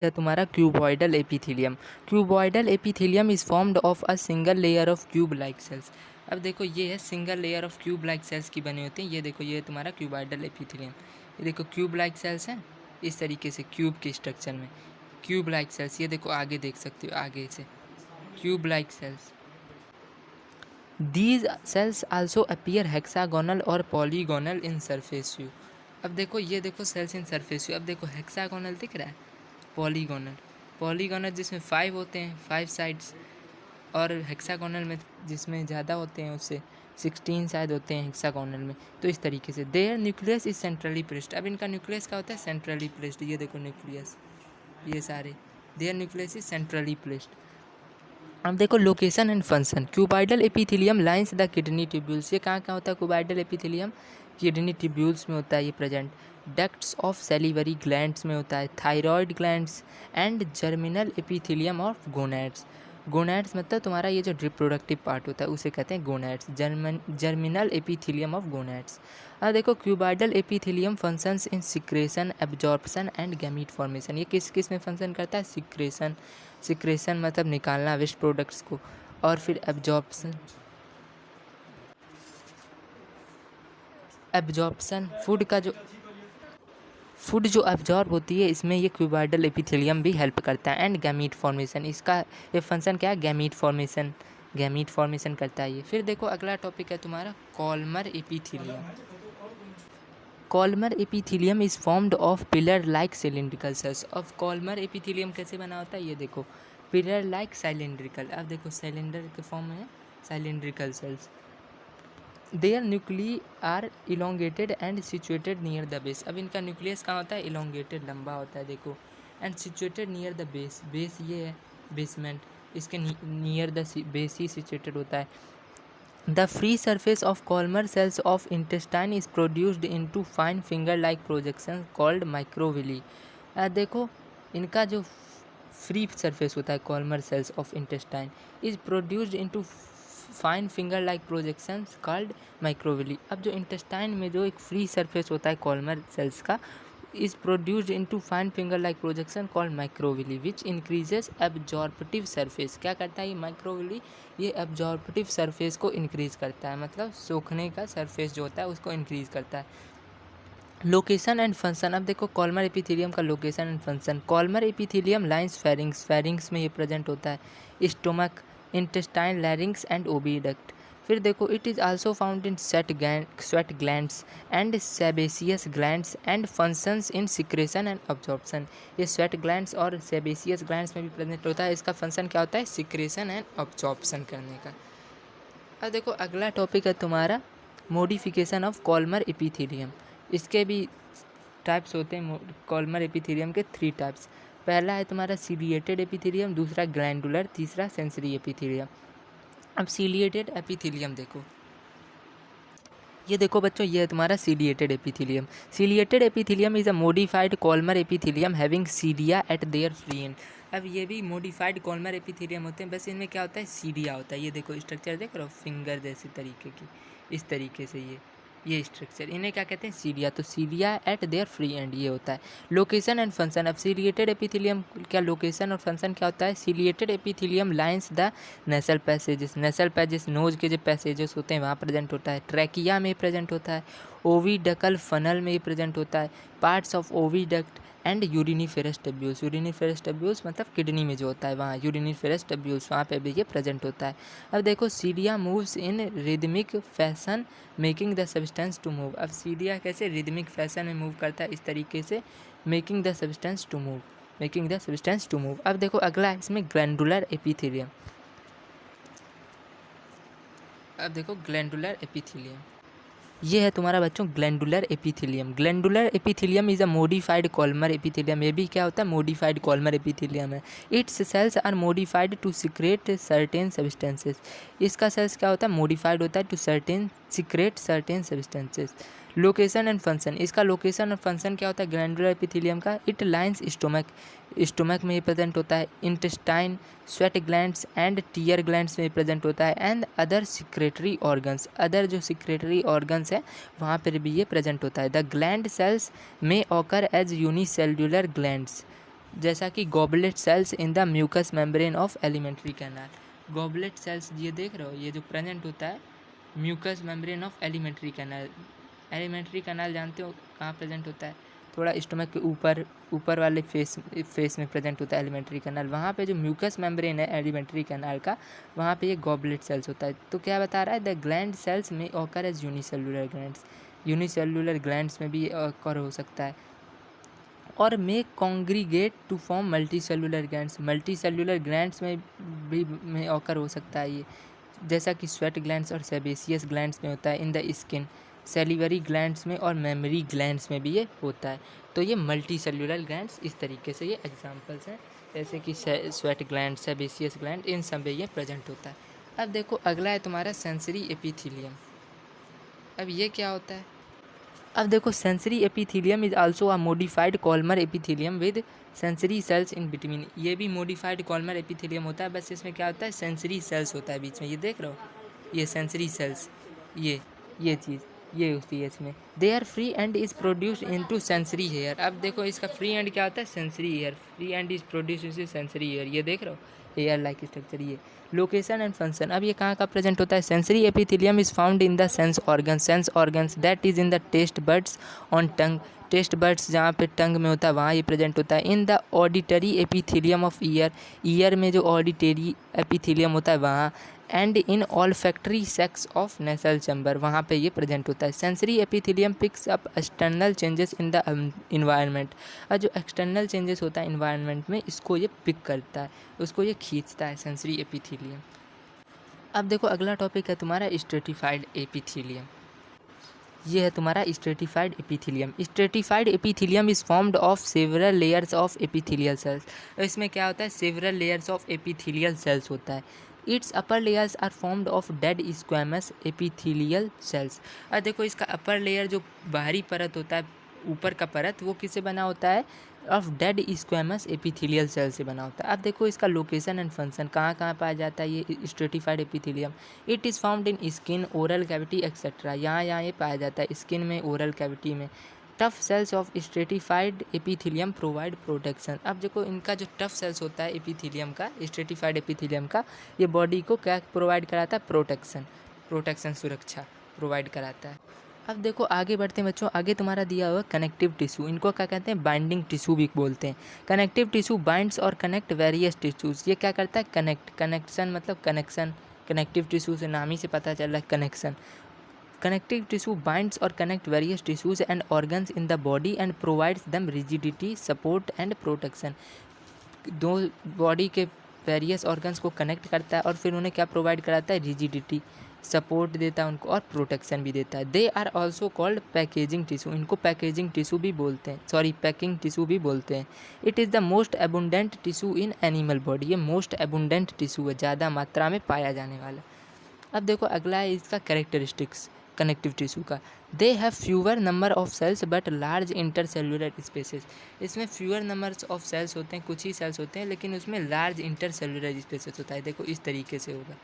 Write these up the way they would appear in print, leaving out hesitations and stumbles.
है तुम्हारा cuboidal epithelium. Cuboidal epithelium is formed of a single layer of cube like cells. अब देखो ये है single layer of cube like cells की बनी होती है। ये देखो ये है तुम्हारा क्यूबॉइडल एपिथेलियम। ये देखो क्यूब लाइक सेल्स हैं इस तरीके से क्यूब के स्ट्रक्चर में क्यूब लाइक सेल्स। ये देखो आगे देख सकते हो आगे से cube like cells. These cells also appear hexagonal और पॉलीगोनल इन सरफेस व्यू। अब देखो ये देखो सेल्स इन सरफेस व्यू। अब देखो हेक्सागोनल दिख रहा है, पॉलीगोनल पॉलीगोनल जिसमें 5 होते हैं 5 साइड्स, और हेक्सागोनल में जिसमें ज़्यादा होते हैं उससे 16 शायद होते हैं हेक्सागोनल में। तो इस तरीके से their nucleus is centrally placed. अब इनका न्यूक्लियस क्या होता है? Centrally placed. ये देखो न्यूक्लियस, ये सारे their nucleus is centrally placed. अब देखो location and function. Cuboidal epithelium lines the kidney tubules. ये कहाँ कहाँ होता है क्यूबाइडल एपिथेलियम? किडनी ट्यूब्यूल्स में होता है ये present. Ducts of salivary glands में होता है, thyroid glands and germinal epithelium of gonads. Gonads मतलब तुम्हारा ये जो रिप्रोडक्टिव पार्ट होता है उसे कहते हैं gonads, germinal epithelium of gonads. अब देखो cuboidal epithelium functions in secretion, absorption and gamete formation. ये किस किस में फंक्शन करता है? सिक्रेशन, सिक्रेशन मतलब निकालना वेस्ट प्रोडक्ट्स को, और फिर एब्जॉर्प्शन, एब्जॉर्प्शन फूड जो एब्जॉर्ब होती है इसमें ये क्यूबाइडल एपिथेलियम भी हेल्प करता है। एंड गैमीट फॉर्मेशन, इसका ये फंक्शन क्या है? गैमीट फॉर्मेशन, गैमीट फॉर्मेशन करता है ये। फिर देखो अगला टॉपिक है तुम्हारा columnar epithelium. Columnar epithelium is formed of pillar like cylindrical cells. Of columnar epithelium कैसे बना होता है? ये देखो पिलर लाइक सिलिंड्रिकल। अब देखो सिलेंडर के फॉर्म में है cylindrical cells. Their nuclei are elongated and situated near the base. अब इनका न्यूक्लियस कहाँ होता है? इलोंगेटेड, लंबा होता है देखो, and situated near the base. Base ये है बेसमेंट, इसके near the base he situated होता है। The free surface of Kolmar cells of intestine is produced into fine finger-like projections called microvilli। देखो इनका जो फ्री सरफेस होता है columnar cells of intestine is produced into fine finger like projections called microvilli. अब जो intestine में जो एक फ्री सरफेस होता है कॉलमर सेल्स का is produced into fine finger like projection called microvilli which increases absorptive surface। क्या करता है ये माइक्रोविली? ये absorptive surface को increase करता है, मतलब सोखने का surface जो होता है उसको increase करता है। Location and function. अब देखो कॉलमर एपिथेलियम का location and function. Columnar epithelium lines pharynx, pharynx में ये प्रेजेंट होता है। Stomach, intestine, लैरिंग्स and oviduct. फिर देखो it is also found in sweat glands and sebaceous glands and functions in secretion and absorption. ये sweat glands और sebaceous glands में भी प्रेजेंट होता है। इसका फंक्शन क्या होता है? सिक्रेशन एंड अब्जॉर्प्शन करने का। अब देखो अगला टॉपिक है तुम्हारा मॉडिफिकेशन ऑफ कॉलमर एपिथेलियम। इसके भी टाइप्स होते हैं कॉलमर एपिथेलियम के 3 टाइप्स। पहला है तुम्हारा सीलिएटेड एपिथेलियम, दूसरा ग्लैंडुलर, तीसरा सेंसरी एपिथेलियम। अब सीलिएटेड एपिथेलियम देखो, ये देखो बच्चों ये है तुम्हारा ciliated epithelium. Ciliated epithelium is a modified columnar epithelium having सीडिया एट देयर फ्री एंड। अब ये भी मॉडिफाइड कॉलमर एपिथेलियम होते हैं, बस इनमें क्या होता है? सीडिया होता है। ये देखो स्ट्रक्चर देख रहे हो फिंगर जैसे तरीके की, इस तरीके से ये स्ट्रक्चर, इन्हें क्या कहते हैं? सीलिया। तो cilia at their free end ये होता है। Location and function. अब सीलिएटेड एपिथेलियम क्या लोकेशन और फंक्शन क्या होता है? Ciliated epithelium lines the nasal passages, nasal passage nose के जो पैसेजेस होते हैं वहाँ प्रेजेंट होता है। ट्रैकिया में प्रेजेंट होता है, ओविडकल फनल में प्रेजेंट होता है, parts of oviduct and uriniferous tubules. Uriniferous tubules मतलब किडनी में जो होता है वहाँ यूरिनिफेरस टब्यूल्स, वहाँ पे भी ये प्रेजेंट होता है। अब देखो cilia moves in rhythmic fashion making the substance to move. अब सीडिया कैसे रिदमिक फैशन में मूव करता है? इस तरीके से making the substance to move, making the substance to move. अब देखो अगला इसमें ग्लैंडुलर एपिथेलियम। अब देखो ग्लैंडुलर एपिथेलियम, ये है तुम्हारा बच्चों glandular epithelium. Glandular epithelium is a modified columnar epithelium. ये भी क्या होता है? मॉडिफाइड कॉलमर एपिथेलियम है। Its cells are modified to secrete certain substances. इसका सेल्स क्या होता है? मॉडिफाइड होता है to secrete certain substances. Location and function. इसका लोकेशन और फंक्शन क्या होता है ग्लैंडुलर एपिथेलियम का? इट लाइंस स्टोमक, स्टोमक में प्रेजेंट होता है। Intestine, sweat glands and tear glands में प्रेजेंट होता है। And other secretory organs, other जो सिक्रेटरी ऑर्गन्स है वहाँ पर भी ये प्रेजेंट होता है। द ग्लैंड सेल्स में ऑकर एज यूनिसेल्युलर ग्लैंड्स। जैसा कि goblet cells in the mucous membrane of alimentary canal. Goblet cells ये देख रहे हो, ये जो प्रेजेंट होता है mucous membrane of alimentary canal. Alimentary canal जानते हो कहाँ प्रेजेंट होता है? थोड़ा स्टमक के ऊपर वाले फेस में प्रेजेंट होता है एलिमेंट्री कैनाल। वहाँ पे जो म्यूकस मेम्ब्रेन है एलिमेंट्री कैनाल का, वहाँ पे ये गॉबलेट सेल्स होता है। तो क्या बता रहा है? द ग्लैंड सेल्स में occur as unicellular glands, unicellular glands में भी ऑकर हो सकता है। और may congregate to form multicellular glands, multicellular glands में भी में ऑकर हो सकता है ये, जैसा कि स्वेट ग्लैंड्स और सेबेसियस ग्लैंड्स में होता है in the skin, salivary glands में और मेमरी ग्लैंड्स में भी ये होता है। तो ये मल्टी सेलुलर ग्लैंड्स इस तरीके से ये एग्जांपल्स हैं, जैसे कि स्वेट ग्लैंड, सेबेसियस ग्लैंड, इन सब में ये प्रेजेंट होता है। अब देखो अगला है तुम्हारा सेंसरी एपिथीलियम। अब ये क्या होता है? अब देखो sensory epithelium is also a modified columnar epithelium with sensory sales in between. ये भी मॉडिफाइड कॉलमर एपिथीलियम होता है, बस इसमें क्या होता है? सेंसरी सेल्स होता है बीच में। ये देख रहे हो, ये सेंसरी सेल्स, ये चीज़ ये होती है इसमें। They are free end is produced into sensory hair. अब देखो इसका फ्री एंड क्या होता है? Sensory hair. Free end is produced into sensory hair, ये देख रहे हो, हेयर लाइक स्ट्रक्चर। ये लोकेशन एंड फंक्शन, अब ये कहाँ का प्रेजेंट होता है? Sensory epithelium is found in the sense organs that is in the taste buds on tongue. Taste buds जहाँ पे टंग में होता है वहाँ ये प्रेजेंट होता है। In the auditory epithelium of year, year में जो ऑडिटरी एपिथेलियम होता है वहाँ। And in olfactory sex of nasal chamber, वहाँ पे ये प्रेजेंट होता है। Sensory epithelium picks up external changes in the environment, और जो एक्सटर्नल चेंजेस होता है इन्वायरमेंट में इसको ये पिक करता है, उसको ये खींचता है सेंसरी एपिथेलियम। अब देखो अगला टॉपिक है तुम्हारा स्ट्रेटिफाइड एपिथेलियम। ये है तुम्हारा stratified epithelium. Stratified epithelium is formed of several layers of epithelial cells. इसमें क्या होता है? Several layers of epithelial cells होता है। Its upper layers are formed of dead squamous epithelial cells. और देखो इसका अपर लेयर जो बाहरी परत होता है, ऊपर का परत, वो किससे बना होता है? Of dead squamous epithelial cell से बना होता है। अब देखो इसका लोकेशन एंड फंक्शन कहाँ कहाँ पाया जाता है ये stratified epithelium. It is found in skin, oral cavity etcetera. यहाँ ये पाया जाता है स्किन में, ओरल कैविटी में। Tough cells of stratified epithelium provide protection. अब देखो इनका जो टफ सेल्स होता है एपिथेलियम का, स्ट्रेटिफाइड एपिथेलियम का, ये बॉडी को क्या प्रोवाइड कराता है? प्रोटेक्शन, सुरक्षा प्रोवाइड कराता है। अब देखो आगे बढ़ते हैं बच्चों। आगे तुम्हारा दिया हुआ कनेक्टिव टिश्यू, इनको क्या कहते हैं? बाइंडिंग टिश्यू भी बोलते हैं। कनेक्टिव टिश्यू बाइंड्स और कनेक्ट वेरियस टिश्यूज। ये क्या करता है? कनेक्शन मतलब कनेक्शन। कनेक्टिव टिश्यू से नाम ही से पता चल रहा है कनेक्शन। कनेक्टिव टिश्यू बाइंड्स और connect various tissues and organs in the body and provides them rigidity, support and protection. दो बॉडी के वेरियस ऑर्गन्स को कनेक्ट करता है और फिर उन्हें क्या प्रोवाइड कराता है? रिजिडिटी, सपोर्ट देता है उनको और प्रोटेक्शन भी देता है। They are also called packaging tissue. इनको पैकेजिंग टिश्यू भी बोलते हैं, सॉरी पैकिंग टिश्यू भी बोलते हैं। It is the most abundant tissue in animal body. ये मोस्ट एबुंडेंट टिश्यू है, ज़्यादा मात्रा में पाया जाने वाला। अब देखो अगला है इसका कैरेक्टरिस्टिक्स कनेक्टिव टिश्यू का। They have fewer number of cells but large intercellular spaces. इसमें फ्यूअर नंबर्स ऑफ सेल्स होते हैं, कुछ ही सेल्स होते हैं, लेकिन उसमें लार्ज इंटरसेलुलर स्पेसेस होता है। देखो इस तरीके से होगा,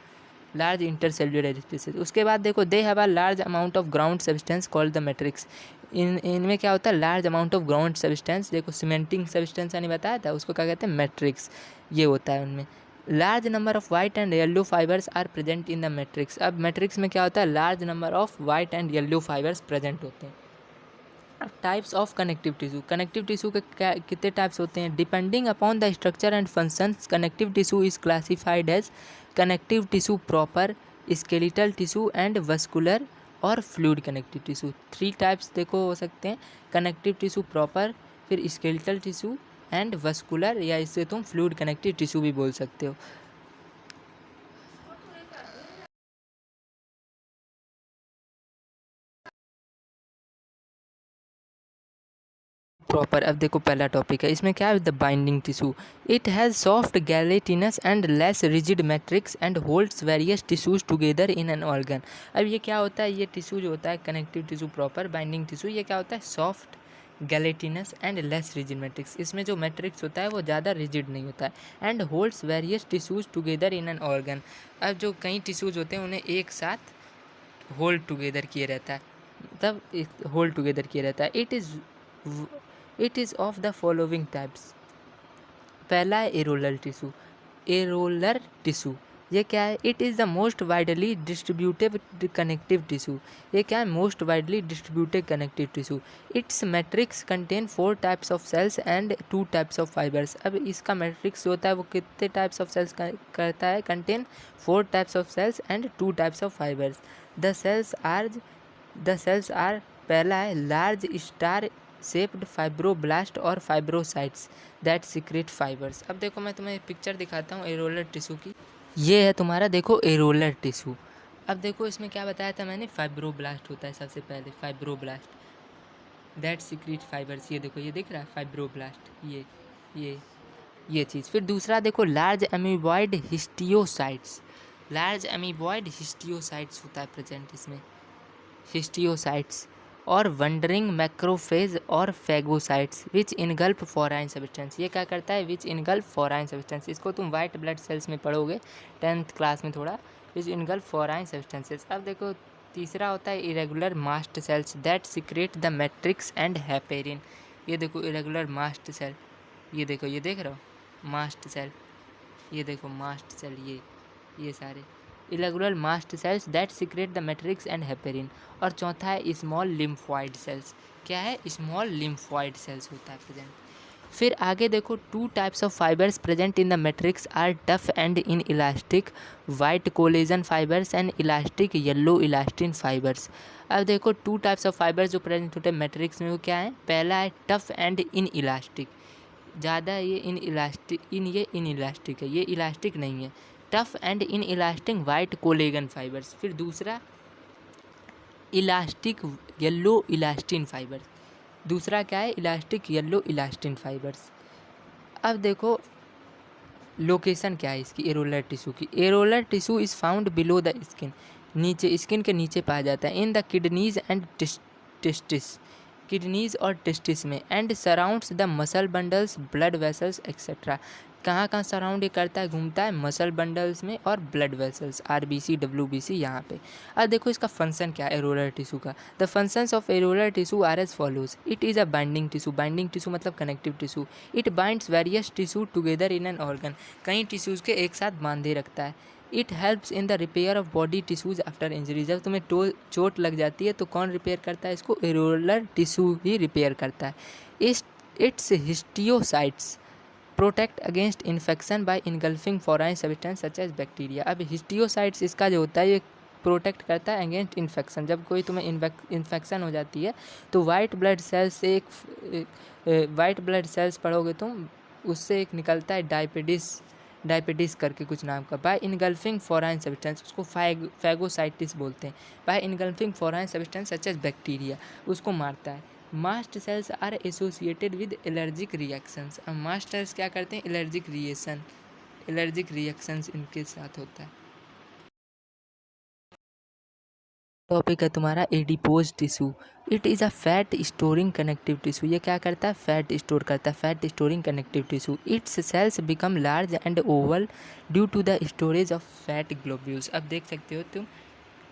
लार्ज इंटरसेल्युलर स्पेसेस। उसके बाद देखो they have a large amount of ground substance called the matrix. इनमें क्या होता है? Large amount of ground substance. देखो सीमेंटिंग सब्सटेंस मैंने बताया था, उसको क्या कहते हैं? मैट्रिक्स। ये होता है उनमें। Large number of white and yellow fibres are present in the matrix. अब मैट्रिक्स में क्या होता है? Large number of white and yellow fibres present होते हैं। Types of connective tissue. Connective tissue के कितने टाइप्स होते हैं? Depending upon the structure and functions connective tissue is classified as connective tissue proper, skeletal tissue and vascular or fluid connective tissue. 3 types देखो हो सकते हैं, कनेक्टिव टिश्यू प्रॉपर, फिर skeletal tissue and vascular, या इससे तुम फ्लूइड कनेक्टिव टिश्यू भी बोल सकते हो। प्रॉपर। अब देखो पहला टॉपिक है, इसमें क्या है? The binding tissue. It has soft gelatinous and less rigid matrix and holds various tissues together in an organ. अब ये क्या होता है? ये टिश्यू जो होता है connective tissue proper binding tissue, ये क्या होता है? Soft gelatinous and less rigid matrix. इसमें जो मैट्रिक्स होता है वो ज़्यादा रिजिड नहीं होता है। And holds various tissues together in an organ. अब जो कई टिश्यूज होते हैं उन्हें एक साथ होल्ड टुगेदर किए रहता है, मतलब होल्ड टुगेदर किए रहता है। It is of the following types. पहला है एरोलर टिश्यू। एरोलर टिश्यू ये क्या है? It is the most widely distributed connective tissue. ये क्या है? Most widely distributed connective tissue. Its matrix contain 4 types of cells and 2 types of fibres. अब इसका मैट्रिक्स जो होता है वो कितने टाइप्स ऑफ सेल्स करता है? Contain 4 types of cells and 2 types of fibres. The cells are पहला है लार्ज स्टार शेप्ड फाइब्रोब्लास्ट और फाइब्रोसाइट्स दैट सीक्रेट फाइबर्स। अब देखो मैं तुम्हें पिक्चर दिखाता हूँ एरोलर टिश्यू की। ये है तुम्हारा देखो एरोलर टिश्यू। अब देखो इसमें क्या बताया था मैंने? फाइब्रोब्लास्ट होता है सबसे पहले, फाइब्रोब्लास्ट दैट सीक्रेट फाइबर्स। ये देखो ये दिख रहा है फाइब्रोब्लास्ट, ये चीज़। फिर दूसरा देखो large amoeboid histiocytes. Large amoeboid histiocytes होता है प्रेजेंट इसमें, हिस्टियोसाइट्स। और वंडरिंग मैक्रोफेज और फेगोसाइट्स विच इनगल्फ फॉराइन सब्सटेंस। ये क्या करता है? विच इनगल्फ फॉराइन सब्सटेंस। इसको तुम वाइट ब्लड सेल्स में पढ़ोगे 10th क्लास में थोड़ा, विच इनगल्फ फॉराइन सब्सटेंसेस। अब देखो तीसरा होता है irregular mast cells that secrete the matrix and heparin. ये देखो इरेगुलर मास्ट सेल, ये देखो ये देख रहे हो मास्ट सेल, ये देखो मास्ट सेल, ये सारे irregular mast cells that secrete the matrix and heparin. और चौथा है स्मॉल लिम्फॉइड सेल्स। क्या है? स्मॉल लिम्फॉइड सेल्स होता है प्रेजेंट। फिर आगे देखो 2 types of fibres present in the matrix are tough and inelastic white collagen fibres and elastic yellow elastin fibres. अब देखो 2 टाइप्स ऑफ फाइबर्स जो प्रेजेंट होते हैं मैट्रिक्स में वो क्या है? पहला है टफ एंड इन इलास्टिक। ज़्यादा ये इन इलास्टिक है, ये इलास्टिक नहीं है। Tough and inelastic white collagen fibres. फिर दूसरा इलास्टिक येलो इलास्टिन फाइबर्स। दूसरा क्या है? Elastic yellow elastin fibres. अब देखो लोकेशन क्या है इसकी एरोलर टिश्यू की। Areolar tissue is found below the skin. नीचे स्किन के नीचे पाया जाता है। In the kidneys and testis, kidneys और टेस्टिस में। And surrounds the muscle bundles blood vessels etcetera. कहाँ कहाँ सराउंड ये करता है? घूमता है मसल बंडल्स में और ब्लड वेसल्स, RBC WBC यहाँ पे। अब देखो इसका फंक्शन क्या है एरोलर टिश्यू का। The functions of areolar tissue are as follows. It is a binding tissue. Binding tissue मतलब connective tissue. It binds various tissue together in an organ. कई टिश्यूज़ के एक साथ बांधे रखता है। It helps in the repair of body tissues after injury. जब तुम्हें चोट लग जाती है तो कौन रिपेयर करता है इसको? एरोलर टिश्यू ही रिपेयर करता है। Its histiocytes protect against infection by engulfing foreign substance such as bacteria. अब हिस्टियोसाइट्स इसका जो होता है ये प्रोटेक्ट करता है अगेंस्ट इन्फेक्शन। जब कोई तुम्हें इन्फेक्शन हो जाती है तो वाइट ब्लड सेल्स से एक वाइट ब्लड सेल्स पढ़ोगे तुम, उससे एक निकलता है डायपेटिस करके कुछ नाम का। बाय इनगल्फिंग फॉराइन सब्सटेंस, उसको फैगोसाइटिस बोलते हैं। By engulfing foreign substance such as bacteria, उसको मारता है। Mast cells are associated with allergic reactions. अब मास्ट सेल्स क्या करते हैं? एलर्जिक रिएक्शंस इनके साथ होता है। टॉपिक है तुम्हारा adipose tissue. It is a fat storing connective tissue. ये क्या करता है? फैट स्टोर करता है, fat storing connective tissue. Its cells become large and oval due to the storage of fat globules. अब देख सकते हो तुम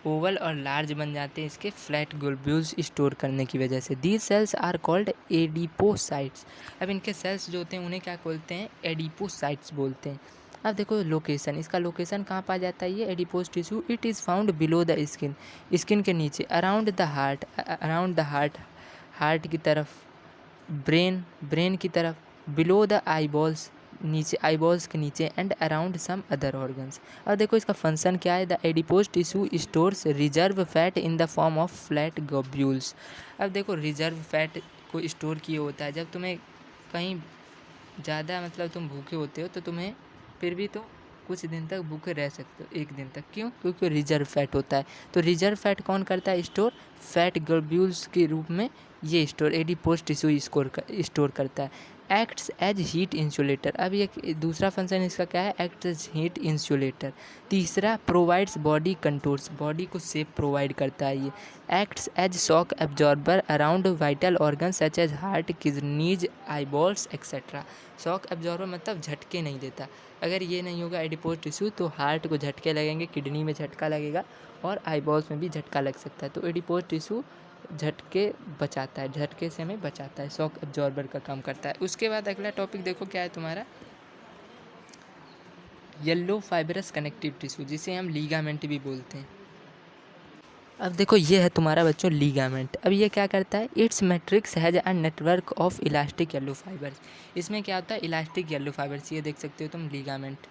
ओवल और लार्ज बन जाते हैं इसके फ्लैट ग्लोब्यूल्स स्टोर करने की वजह से। These cells are called adipocytes. अब इनके सेल्स जो होते हैं उन्हें क्या बोलते हैं? एडिपोसाइट्स बोलते हैं। अब देखो लोकेशन, इसका लोकेशन कहाँ पाया जाता है ये adipose tissue? It is found below the skin, skin के नीचे। अराउंड द हार्ट की तरफ। ब्रेन की तरफ। बिलो द आईबॉल्स, नीचे आईबॉल्स के नीचे। And around some other organs. अब देखो इसका फंक्शन क्या है? The adipose tissue stores reserve fat in the form of flat globules. अब देखो रिजर्व फैट को स्टोर किए होता है। जब तुम्हें कहीं ज़्यादा मतलब तुम भूखे होते हो तो तुम्हें फिर भी तो कुछ दिन तक भूखे रह सकते हो, 1 दिन तक। क्यों? क्योंकि रिजर्व फैट होता है। तो रिजर्व फैट कौन करता है स्टोर? फैट ग्लोब्यूल्स के रूप में ये एडिपोज टिश्यू स्टोर करता है। Acts as heat insulator. अब ये दूसरा फंक्शन इसका क्या है? Act as heat insulator. तीसरा प्रोवाइड्स बॉडी कंटूर्स, बॉडी को शेप प्रोवाइड करता है ये। Acts as shock absorber around vital organ such as heart, kidneys, eyeballs etcetera. Shock absorber मतलब झटके नहीं देता। अगर ये नहीं होगा एडिपोज टिश्यू तो हार्ट को झटके लगेंगे, किडनी में झटका लगेगा और आईबॉल्स में भी झटका लग सकता है। तो एडिपोज टिश्यू झटके बचाता है, झटके से हमें बचाता है, शॉक एब्जॉर्बर का काम करता है। उसके बाद अगला टॉपिक देखो क्या है तुम्हारा? येलो फाइबरस कनेक्टिव टिश्यू, जिसे हम लीगामेंट भी बोलते हैं। अब देखो ये है तुम्हारा बच्चों लीगामेंट। अब ये क्या करता है, it's matrix has a network of elastic yellow fibres. इसमें क्या होता है, इलास्टिक येलो फाइबर्स, ये देख सकते हो तुम लीगामेंट,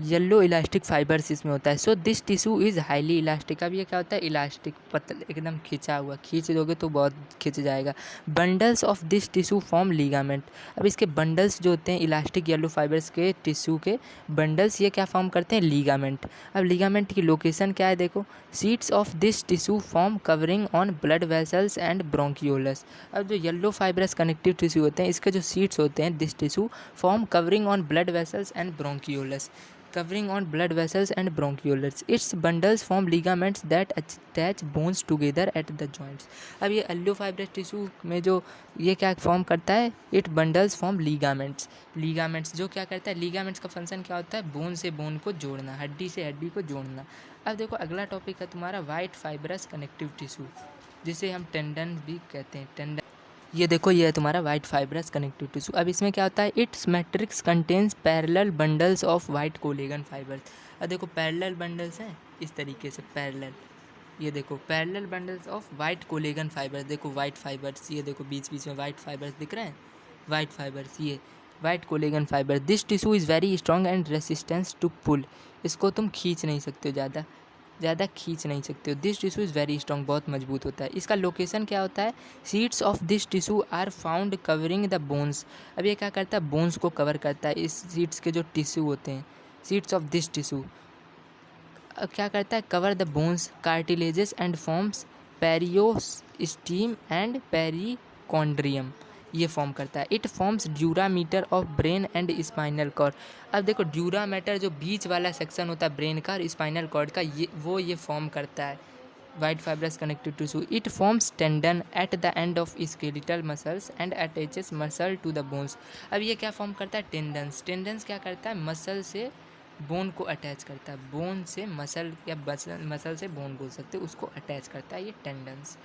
येलो इलास्टिक फाइबर्स इसमें होता है। So this tissue is highly elastic. अब ये क्या होता है, इलास्टिक, पतल एकदम खिंचा हुआ, खींच दोगे तो बहुत खिंच जाएगा। Bundles of this tissue form ligament. अब इसके बंडल्स जो होते हैं इलास्टिक येलो फाइबर्स के टिश्यू के बंडल्स, ये क्या फॉर्म करते हैं, लीगामेंट। अब लीगामेंट की लोकेशन क्या है देखो, sites of this tissue form covering on blood vessels and bronchioles. अब जो येलो फाइबरस कनेक्टिव टिश्यू होते हैं, इसके जो सीट्स होते हैं this tissue form covering on blood vessels and bronchioles, covering on blood vessels and bronchioles. Its bundles form ligaments that attach bones together at the joints. अब ये yellow fibrous tissue में जो ये क्या फॉर्म करता है, it bundles form ligaments. Ligaments जो क्या करता है, लीगामेंट्स का फंक्शन क्या होता है, बोन से बोन को जोड़ना, हड्डी से हड्डी को जोड़ना। अब देखो अगला टॉपिक है तुम्हारा वाइट फाइब्रस कनेक्टिव टिश्यू, जिसे हम टेंडन भी कहते हैं, टेंडन। ये देखो ये है तुम्हारा वाइट फाइब्रस कनेक्टिव टिश्यू। अब इसमें क्या होता है, it's matrix contains parallel bundles of white collagen fibres. अब देखो पैरेलल बंडल्स हैं इस तरीके से, पैरेलल, ये देखो parallel bundles of white collagen fibres. देखो वाइट फाइबर्स, ये देखो बीच बीच में वाइट फाइबर्स दिख रहे हैं, वाइट फाइबर्स, ये white collagen fibre. This tissue is very strong and resistance to pull. इसको तुम खींच नहीं सकते हो, ज़्यादा खींच नहीं सकते हो। This tissue is very strong, बहुत मजबूत होता है। इसका लोकेशन क्या होता है, sheets of this tissue are found covering the bones. अब ये क्या करता है, बोन्स को कवर करता है। इस सीड्स के जो टिश्यू होते हैं, सीड्स ऑफ दिस टिश्यू क्या करता है, cover the bones cartilages and forms periosteum and perichondrium, ये फॉर्म करता है। It forms dura mater of brain and spinal cord. अब देखो ड्यूरामीटर जो बीच वाला सेक्शन होता है ब्रेन का और स्पाइनल कॉर्ड का, ये फॉर्म करता है white fibrous connective tissue. It forms tendon at the end of skeletal muscles and attaches muscle to the bones. अब ये क्या फॉर्म करता है, टेंडन्स। टेंडन्स क्या करता है, मसल से बोन को अटैच करता है, बोन से मसल या मसल से बोन बोल सकते हैं, उसको अटैच करता है ये टेंडन्स।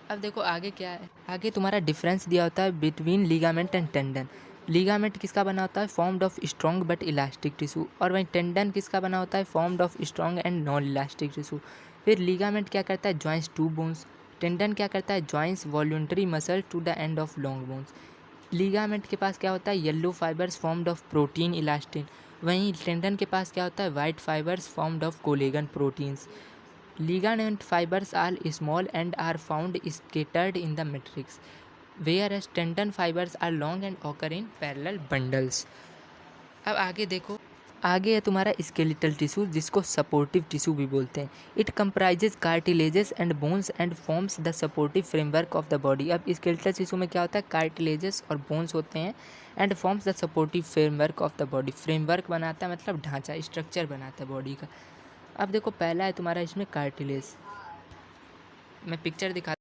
अब देखो आगे क्या है, आगे तुम्हारा डिफरेंस दिया होता है between ligament and tendon. Ligament किसका बना होता है, formed of strong but elastic tissue, और वहीं टेंडन किसका बना होता है, formed of strong and non elastic tissue. फिर लीगामेंट क्या करता है, जॉइंस टू बोन्स। टेंडन क्या करता है, joins voluntary muscle to the end of long bones. Ligament के पास क्या होता है, yellow fibres formed of protein elastin. वहीं टेंडन के पास क्या होता है, white fibres formed of collagen proteins. Ligament fibers are small and are found scattered in the matrix, whereas tendon fibers are long and occur in parallel bundles. अब आगे देखो, आगे है तुम्हारा स्केलेटल टिश्यू, जिसको सपोर्टिव टिश्यू भी बोलते हैं। It comprises cartilages and bones and forms the supportive framework of the body. अब स्केलेटल टिश्यू में क्या होता है, कार्टिलेजेस और बोन्स होते हैं and forms the supportive framework of the body. Framework बनाता है मतलब ढांचा, स्ट्रक्चर बनाता है बॉडी का। अब देखो पहला है तुम्हारा इसमें कार्टिलेज, मैं पिक्चर दिखा